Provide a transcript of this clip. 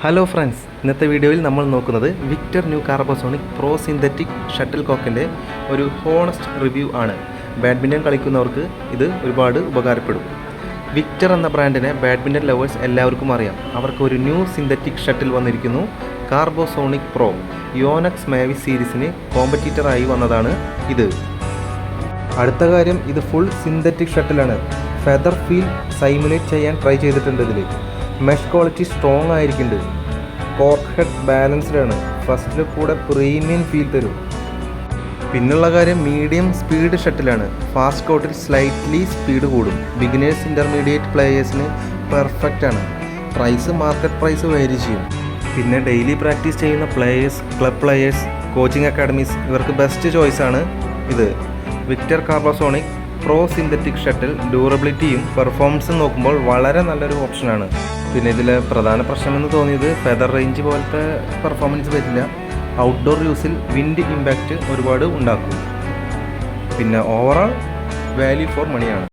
Hello friends, ഇന്നത്തെ വീഡിയോയിൽ നമ്മൾ നോക്കുന്നത് Victor new Carbosonic pro synthetic shuttle കോക്കിൻ്റെ ഒരു ഹോണസ്റ്റ് റിവ്യൂ ആണ്. ബാഡ്മിൻ്റൺ കളിക്കുന്നവർക്ക് ഇത് ഒരുപാട് ഉപകാരപ്പെടും. വിക്ടർ എന്ന ബ്രാൻഡിനെ ബാഡ്മിൻ്റൺ ലവേഴ്സ് എല്ലാവർക്കും അറിയാം. അവർക്ക് ഒരു ന്യൂ സിന്തറ്റിക് ഷട്ടിൽ വന്നിരിക്കുന്നു, കാർബോസോണിക് പ്രോ. യോനെക്സ് മാവിസ് സീരീസിന് കോമ്പറ്റീറ്ററായി വന്നതാണ് ഇത്. അടുത്ത കാര്യം, ഇത് ഫുൾ സിന്തറ്റിക് ഷട്ടിലാണ്. ഫെദർ ഫീൽ സൈമുലേറ്റ് ചെയ്യാൻ ട്രൈ ചെയ്തിട്ടുണ്ട്. ഇതിൽ മെഷ് ക്വാളിറ്റി സ്ട്രോങ് ആയിരിക്കുന്നുണ്ട്. കോർക്ക് ഹെഡ് ബാലൻസ്ഡ് ആണ്. ഫസ്റ്റിൽ കൂടെ പ്രീമിയം ഫീൽ തരും. പിന്നുള്ള കാര്യം, മീഡിയം സ്പീഡ് ഷട്ടിലാണ്. ഫാസ്റ്റ് കോർട്ടിൽ സ്ലൈറ്റ്ലി സ്പീഡ് കൂടും. ബിഗിനേഴ്സ് ഇൻ്റർമീഡിയറ്റ് പ്ലേയേഴ്സിന് പെർഫെക്റ്റ് ആണ്. പ്രൈസ് മാർക്കറ്റ് പ്രൈസ് വേരി ചെയ്യും. പിന്നെ ഡെയിലി പ്രാക്ടീസ് ചെയ്യുന്ന players, club players, coaching academies ഇവർക്ക് ബെസ്റ്റ് ചോയ്സാണ് ഇത്. Victor Carbosonic pro synthetic shuttle ഡ്യൂറബിലിറ്റിയും പെർഫോമൻസും നോക്കുമ്പോൾ വളരെ നല്ലൊരു ഓപ്ഷനാണ്. പിന്നെ ഇതിലെ പ്രധാന പ്രശ്നമെന്ന് തോന്നിയത് ഫെദർ റേഞ്ച് പോലത്തെ പെർഫോമൻസ് വരില്ല. ഔട്ട്ഡോർ യൂസിൽ വിൻഡ് ഇമ്പാക്റ്റ് ഒരുപാട് ഉണ്ടാക്കും. പിന്നെ ഓവറോൾ വാല്യൂ ഫോർ മണിയാണ്.